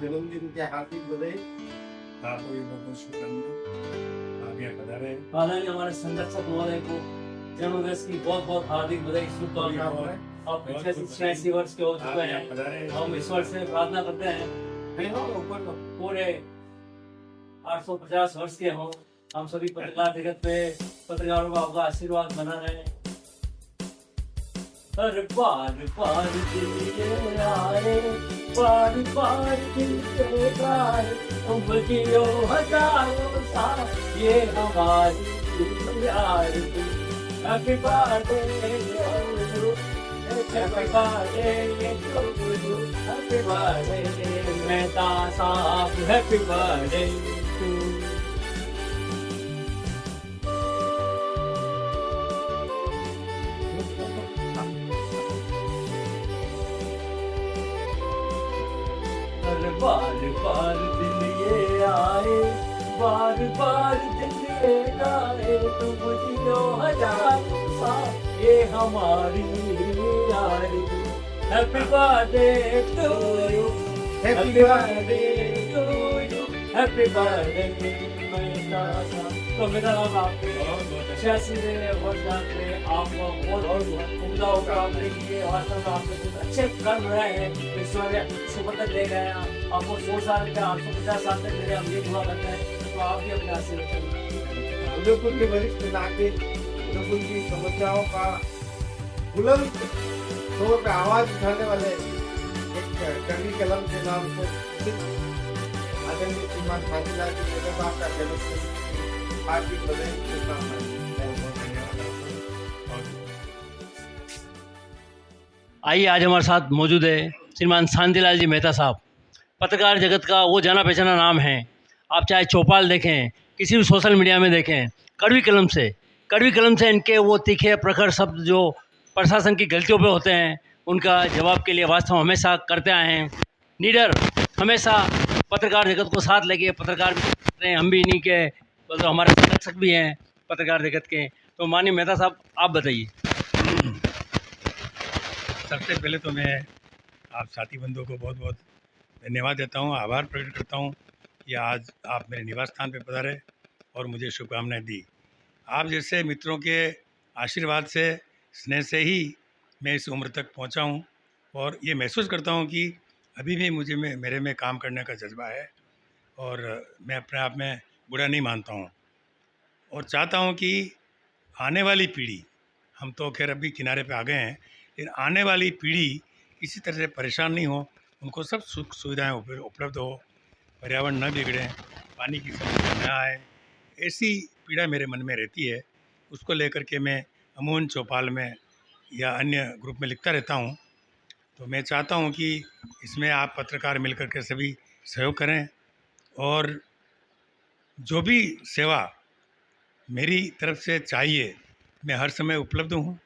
जन्मदिन की हार्दिक बधाई। आपको भी बहुत शुभकामनाएं। आप यहाँ पधारे हैं। आदरणीय हमारे संरक्षक महोदय को जन्मदिवस की बहुत बहुत हार्दिक बधाई, शुभकामनाएं। आप 86 वर्ष के हो चुके हैं। हम ईश्वर से प्रार्थना करते हैं पूरे 850 वर्ष के हों। हम सभी पत्रकार जगत पे पत्रकारों का आपका आशीर्वाद बना रहे। हर बार बार दिल ये आए, बार बार दिल के गाए, तुम जियो हजारों साल ये हमारी यार। Happy birthday to you, happy birthday to you, happy birthday Mehta साहब, हैप्पी बर्थडे टू यू। बार बार दिन ये आए, बार बार दिन ये गाए, तुम जियो हजारों साल ये हमारी यारी। Happy birthday to you, happy birthday to you, happy birthday मेरा साहब। तो मेरा नाम आपके 86वें वर्षगांठ में आपको बहुत उम्दा उपराम देंगे। वास्तव में आप कुछ अच्छे कर रहे हैं, ईश्वर ने सुबह दे गए हैं आपको 100 साल का, 850 साल तक मेरे हम ये दुआ करते हैं। तो आप भी अपने आशीर्वाद करें। उदयपुर के वरिष्ठ नागरिक उदयपुर की समस्याओं का बुलंद शोर का आवाज उठाने वाले एक कवि कलम के नाम से आदरणीय श्रीमान शांतिलाल जी मेहता साहब का जन्मदिन हार्दिक बधाई, शुभकामनाएं। बहुत धन्यवाद आपका। आइए, आज हमारे साथ मौजूद है श्रीमान शांतिलाल जी मेहता साहब। पत्रकार जगत का वो जाना पहचाना नाम है। आप चाहे चौपाल देखें, किसी भी सोशल मीडिया में देखें, कड़वी कलम से इनके वो तीखे प्रखर शब्द जो प्रशासन की गलतियों पे होते हैं, उनका जवाब के लिए वास्तव हमेशा करते आए हैं। नीडर हमेशा पत्रकार जगत को साथ लेके पत्रकार भी करते हैं। हम भी इन्हीं के तो हमारे संरक्षक भी हैं पत्रकार जगत के। तो माननीय मेहता साहब, आप बताइए। सबसे पहले तो मैं आप साथी बंधुओं को बहुत बहुत धन्यवाद देता हूँ, आभार प्रकट करता हूँ कि आज आप मेरे निवास स्थान पर पधारे और मुझे शुभकामनाएं दी। आप जैसे मित्रों के आशीर्वाद से, स्नेह से ही मैं इस उम्र तक पहुँचा हूँ और ये महसूस करता हूँ कि अभी भी मेरे में काम करने का जज्बा है और मैं अपने आप में बुरा नहीं मानता हूँ और चाहता हूँ कि आने वाली पीढ़ी, हम तो खैर अभी किनारे पे आ गए हैं, लेकिन आने वाली पीढ़ी किसी तरह से परेशान नहीं हो, उनको सब सुख सुविधाएं उपलब्ध हो, पर्यावरण न बिगड़े, पानी की समस्या न आए, ऐसी पीड़ा मेरे मन में रहती है। उसको लेकर के मैं अमूमन चौपाल में या अन्य ग्रुप में लिखता रहता हूँ। तो मैं चाहता हूँ कि इसमें आप पत्रकार मिलकर के सभी सहयोग करें और जो भी सेवा मेरी तरफ से चाहिए मैं हर समय उपलब्ध हूँ।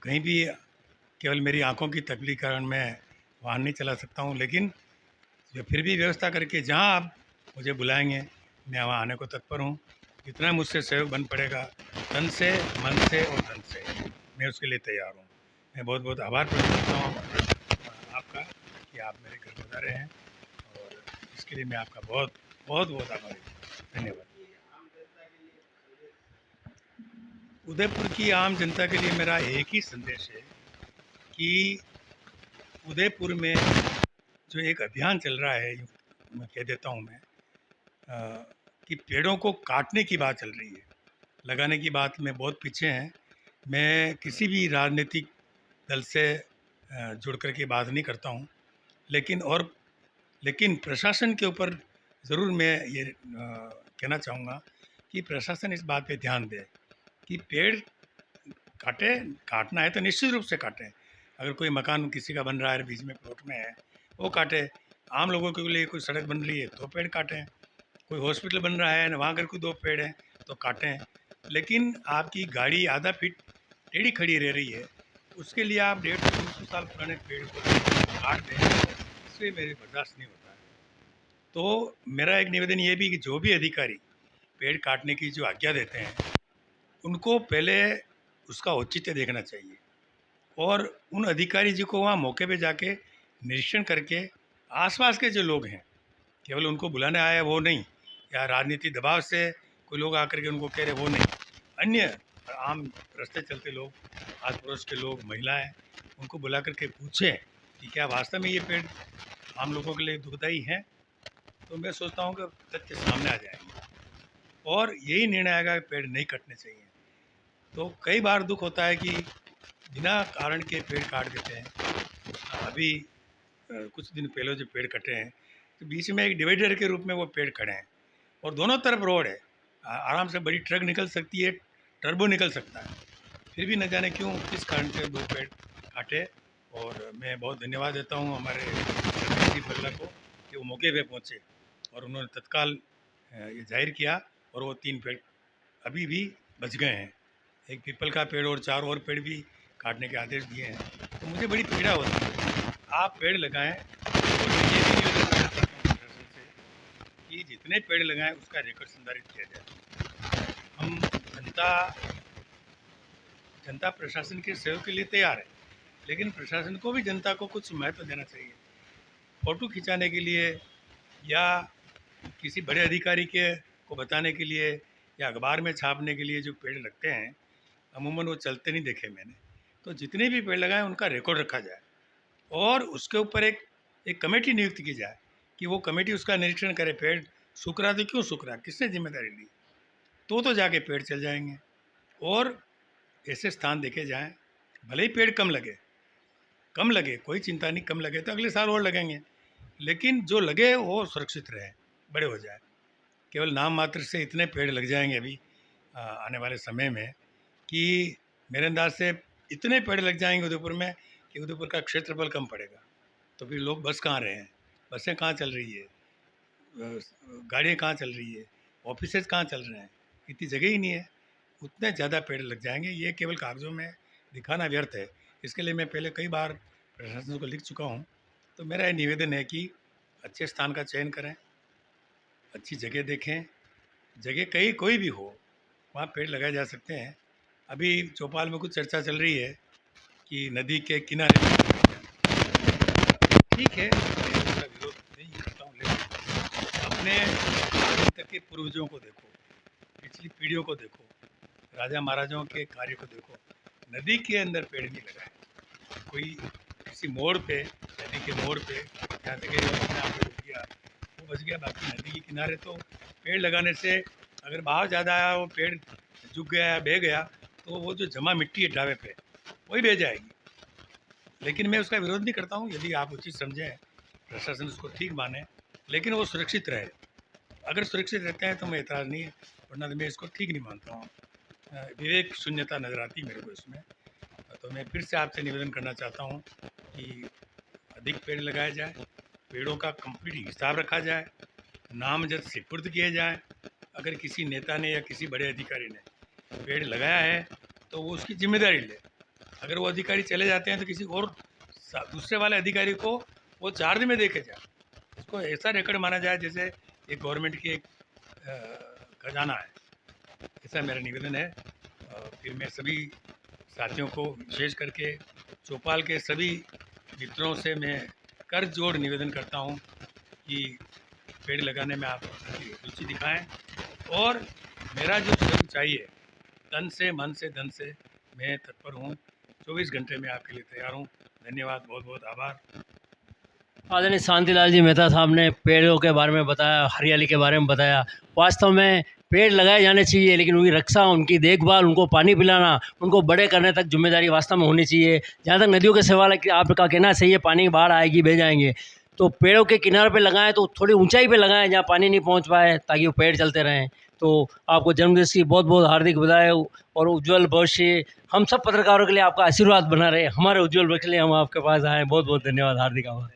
कहीं भी केवल मेरी आंखों की तकलीफ कारण मैं वाहन नहीं चला सकता हूँ, लेकिन जो फिर भी व्यवस्था करके जहाँ आप मुझे बुलाएंगे मैं वहाँ आने को तत्पर हूँ। जितना मुझसे सहयोग बन पड़ेगा, तन से, मन से और धन से, मैं उसके लिए तैयार हूँ। मैं बहुत बहुत आभार प्रकट करता हूँ आपका कि आप मेरे घर पधारे हैं और इसके लिए मैं आपका बहुत बहुत बहुत आभारी हूँ। धन्यवाद। उदयपुर की आम जनता के लिए मेरा एक ही संदेश है कि उदयपुर में जो एक अभियान चल रहा है, मैं कह देता हूँ मैं कि पेड़ों को काटने की बात चल रही है, लगाने की बात में बहुत पीछे हैं। मैं किसी भी राजनीतिक दल से जुड़ कर के बात नहीं करता हूँ, लेकिन प्रशासन के ऊपर ज़रूर मैं ये कहना चाहूँगा कि प्रशासन इस बात पे ध्यान दे कि पेड़ काटना है तो निश्चित रूप से काटें। अगर कोई मकान किसी का बन रहा है, बीच में प्लॉट में है, वो काटे। आम लोगों के लिए कोई सड़क बन रही है तो पेड़ काटें। कोई हॉस्पिटल बन रहा है, वहाँ अगर कोई 2 पेड़ हैं तो काटें। लेकिन आपकी गाड़ी आधा फीट टेढ़ी खड़ी रह रही है, उसके लिए आप 150-200 साल पुराने पेड़ को काट दें, इससे मेरे बर्दाश्त नहीं होता है। तो मेरा एक निवेदन ये भी कि जो भी अधिकारी पेड़ काटने की जो आज्ञा देते हैं, उनको पहले उसका औचित्य देखना चाहिए और उन अधिकारी जी को वहाँ मौके पे जाके निरीक्षण करके आसपास के जो लोग हैं केवल उनको बुलाने आया वो नहीं, या राजनीति दबाव से कोई लोग आकर के उनको कह रहे वो नहीं, अन्य आम रास्ते चलते लोग, आस पड़ोस के लोग, महिलाएं, उनको बुला करके पूछें कि क्या वास्तव में ये पेड़ आम लोगों के लिए दुखदाई हैं, तो मैं सोचता हूँ कि तथ्य सामने आ जाएंगे और यही निर्णय आएगा कि पेड़ नहीं कटने चाहिए। तो कई बार दुख होता है कि बिना कारण के पेड़ काट देते हैं। अभी कुछ दिन पहले जो पेड़ कटे हैं तो बीच में एक डिवाइडर के रूप में वो पेड़ खड़े हैं और दोनों तरफ रोड है, आराम से बड़ी ट्रक निकल सकती है, टर्बो निकल सकता है, फिर भी न जाने क्यों किस कारण से 2 पेड़ काटे। और मैं बहुत धन्यवाद देता हूँ हमारे बल्ला को कि वो मौके पे पहुँचे और उन्होंने तत्काल ये जाहिर किया और वो 3 पेड़ अभी भी बच गए हैं। एक पीपल का पेड़ और 4 और पेड़ भी काटने के आदेश दिए हैं। तो मुझे बड़ी पीड़ा होती है। आप पेड़ लगाएं और ये भी निवेदन करना चाहता हूँ प्रशासन से कि जितने पेड़ लगाएं उसका रिकॉर्ड संधारित किया जाए। हम जनता प्रशासन के सहयोग के लिए तैयार है, लेकिन प्रशासन को भी जनता को कुछ महत्व देना चाहिए। फ़ोटो खिंचाने के लिए या किसी बड़े अधिकारी के को बताने के लिए या अखबार में छापने के लिए जो पेड़ लगते हैं अमूमन वो चलते नहीं देखे मैंने। तो जितने भी पेड़ लगाए उनका रिकॉर्ड रखा जाए और उसके ऊपर एक कमेटी नियुक्त की जाए कि वो कमेटी उसका निरीक्षण करे, पेड़ सूख रहा तो क्यों सूख रहा, किसने जिम्मेदारी ली, तो जाके पेड़ चल जाएंगे। और ऐसे स्थान देखे जाएं, भले ही पेड़ कम लगे कोई चिंता नहीं, कम लगे तो अगले साल और लगेंगे, लेकिन जो लगे वो सुरक्षित रहे, बड़े हो जाए। केवल नाम मात्र से इतने पेड़ लग जाएंगे अभी आने वाले समय में कि मेरे अंदाज से इतने पेड़ लग जाएंगे उदयपुर में कि उदयपुर का क्षेत्रफल कम पड़ेगा। तो फिर लोग बस कहाँ रहे हैं, बसें कहाँ चल रही है, गाड़ियाँ कहाँ चल रही है, ऑफिसेज कहाँ चल रहे हैं, इतनी जगह ही नहीं है। उतने ज़्यादा पेड़ लग जाएंगे, ये केवल कागज़ों में दिखाना व्यर्थ है। इसके लिए मैं पहले कई बार प्रशासन को लिख चुका हूँ। तो मेरा ये निवेदन है कि अच्छे स्थान का चयन करें, अच्छी जगह देखें, जगह कोई भी हो वहाँ पेड़ लगाए जा सकते हैं। अभी चौपाल में कुछ चर्चा चल रही है कि नदी के किनारे ठीक है, मैं उसका विरोध नहीं करता हूँ, लेकिन अपने आगे तक के पूर्वजों को देखो, पिछली पीढ़ियों को देखो, राजा महाराजाओं के कार्य को देखो। नदी के अंदर पेड़ नहीं लगाए, कोई किसी मोड़ पे, नदी के मोड़ पे जहाँ से वो बच गया, बाकी नदी के किनारे तो पेड़ लगाने से अगर बहाव ज़्यादा आया, वो पेड़ झुक गया या बह गया, तो वो जो जमा मिट्टी है ढाबे पे वही बह जाएगी। लेकिन मैं उसका विरोध नहीं करता हूँ, यदि आप उचित समझें, प्रशासन उसको ठीक माने, लेकिन वो सुरक्षित रहे। अगर सुरक्षित रहते हैं तो मैं एतराज़ नहीं है, वरना मैं इसको ठीक नहीं मानता हूँ। विवेक शून्यता नज़र आती मेरे को इसमें। तो मैं फिर से आपसे निवेदन करना चाहता हूँ कि अधिक पेड़ लगाए जाए, पेड़ों का कंप्लीट हिसाब रखा जाए, नामजद सिपुर्द किए जाए। अगर किसी नेता ने या किसी बड़े अधिकारी ने पेड़ लगाया है तो वो उसकी जिम्मेदारी ले। अगर वो अधिकारी चले जाते हैं तो किसी और दूसरे वाले अधिकारी को वो चार्ज में देके जाए, उसको ऐसा रिकॉर्ड माना जाए जैसे एक गवर्नमेंट की एक खजाना है। ऐसा मेरा निवेदन है। फिर मैं सभी साथियों को, विशेष करके चौपाल के सभी मित्रों से मैं कर जोड़ निवेदन करता हूँ कि पेड़ लगाने में आप रुचि दिखाएं और मेरा जो सहयोग चाहिए तन से, मन से, धन से मैं तत्पर हूँ। 24 घंटे में आपके लिए तैयार हूँ। धन्यवाद, बहुत बहुत आभार। आदरणीय शांतिलाल जी मेहता साहब ने पेड़ों के बारे में बताया, हरियाली के बारे में बताया। वास्तव में पेड़ लगाए जाने चाहिए, लेकिन उनकी रक्षा, उनकी देखभाल, उनको पानी पिलाना, उनको बड़े करने तक जिम्मेदारी वास्तव में होनी चाहिए। जहाँ तक नदियों के सवाल है, आपका कहना सही है, पानी बाढ़ आएगी, बह जाएंगे, तो पेड़ों के किनारे पे लगाएं, तो थोड़ी ऊंचाई पे लगाएं जहाँ पानी नहीं पहुँच पाए, ताकि वो पेड़ चलते रहें। तो आपको जन्मदिवस की बहुत बहुत हार्दिक बधाई और उज्ज्वल भविष्य। हम सब पत्रकारों के लिए आपका आशीर्वाद बना रहे, हमारे उज्ज्वल भविष्य के लिए हम आपके पास आए। बहुत बहुत धन्यवाद, हार्दिक आभार।